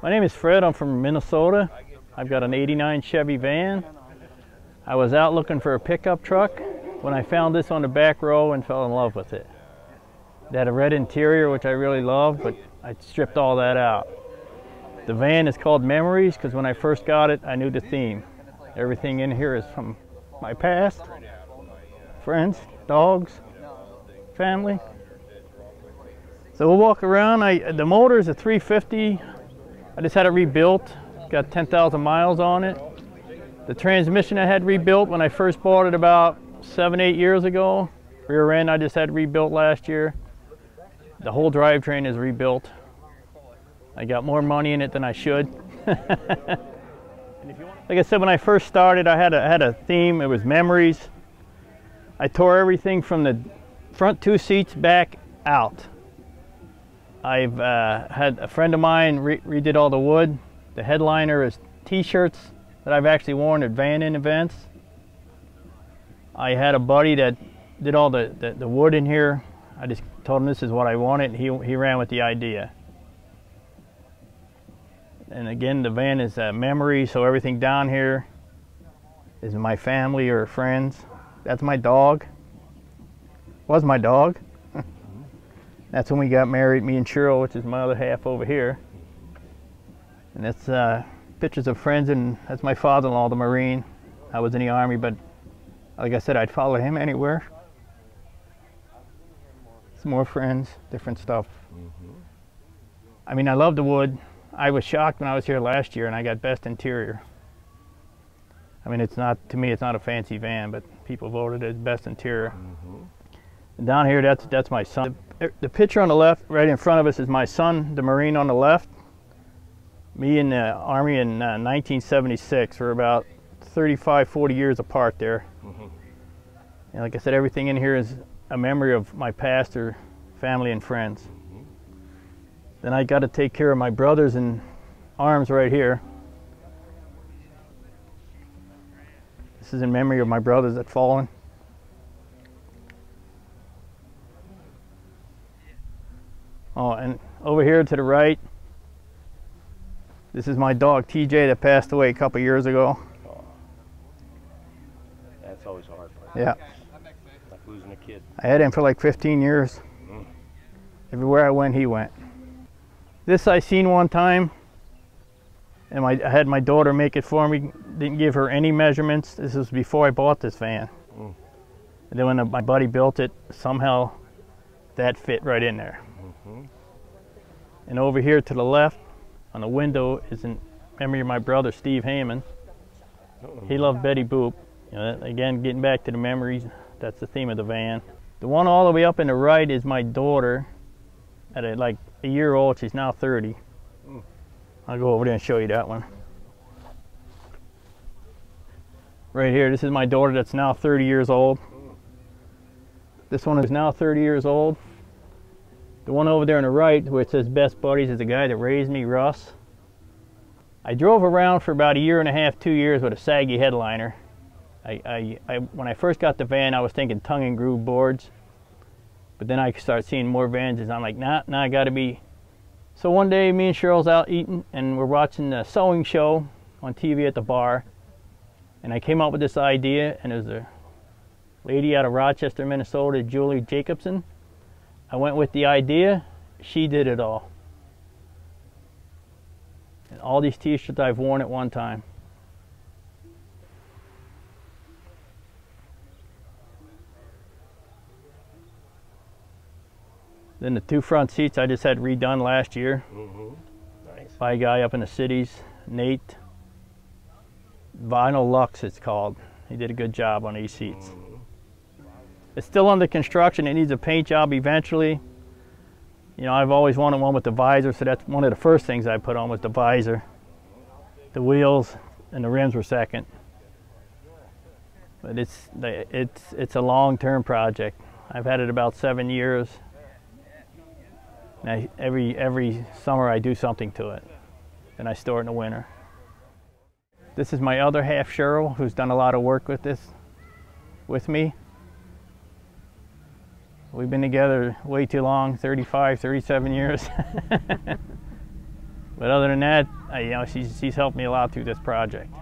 My name is Fred. I'm from Minnesota. I've got an '89 Chevy van. I was out looking for a pickup truck when I found this on the back row and fell in love with it. It had a red interior, which I really loved, but I stripped all that out. The van is called Memories because when I first got it, I knew the theme. Everything in here is from my past, friends, dogs, family. So we'll walk around. The motor is a 350. I just had it rebuilt. Got 10,000 miles on it. The transmission I had rebuilt when I first bought it about 7-8 years ago. Rear end I just had rebuilt last year. The whole drivetrain is rebuilt. I got more money in it than I should. Like I said, when I first started, I had a theme. It was memories. I tore everything from the front 2 seats back out. I've had a friend of mine redid all the wood. The headliner is t-shirts that I've actually worn at van-in events. I had a buddy that did all the wood in here. I just told him this is what I wanted, and he ran with the idea. And again, the van is a memory, so everything down here is my family or friends. That's my dog. Was my dog. That's when we got married, me and Cheryl, which is my other half over here. And that's pictures of friends, and that's my father-in-law, the Marine. I was in the Army, but like I said, I'd follow him anywhere. Some more friends, different stuff. I mean, I love the wood. I was shocked when I was here last year and I got best interior. I mean, it's not, to me, it's not a fancy van, but people voted it best interior. And down here, that's my son. The picture on the left, right in front of us, is my son, the Marine, on the left. Me in the Army in 1976. We're about 35, 40 years apart there. And like I said, everything in here is a memory of my past or family and friends. Then I got to take care of my brothers in arms right here. This is in memory of my brothers that fallen. Oh, and over here to the right, this is my dog TJ that passed away a couple years ago. Oh. That's always hard. Yeah. Like losing a kid. I had him for like 15 years. Everywhere I went, he went. This I seen one time, and I had my daughter make it for me. Didn't give her any measurements. This was before I bought this van. And then when my buddy built it, somehow that fit right in there. And over here to the left, on the window, is in memory of my brother Steve Heyman. He loved Betty Boop. You know, again, getting back to the memories, that's the theme of the van. The one all the way up in the right is my daughter at like a year old. She's now 30. I'll go over there and show you that one. Right here, this is my daughter that's now 30 years old. This one is now 30 years old. The one over there on the right, where it says Best Buddies, is the guy that raised me, Russ. I drove around for about a year and a half, 2 years with a saggy headliner. When I first got the van, I was thinking tongue and groove boards. But then I started seeing more vans, and I'm like, nah, I gotta be. So one day, me and Cheryl's out eating, and we're watching the sewing show on TV at the bar. And I came up with this idea, and it was a lady out of Rochester, Minnesota, Julie Jacobson. I went with the idea, she did it all. And all these t-shirts I've worn at one time. Then the 2 front seats I just had redone last year. Nice. By a guy up in the cities, Nate. Vinyl Lux it's called. He did a good job on these seats. It's still under construction. It needs a paint job eventually. You know, I've always wanted one with the visor, so that's one of the first things I put on was the visor. The wheels and the rims were second. But it's a long-term project. I've had it about 7 years. Now, every summer I do something to it, and I store it in the winter. This is my other half, Cheryl, who's done a lot of work with this with me. We've been together way too long, 35, 37 years. But other than that, you know, she's helped me a lot through this project.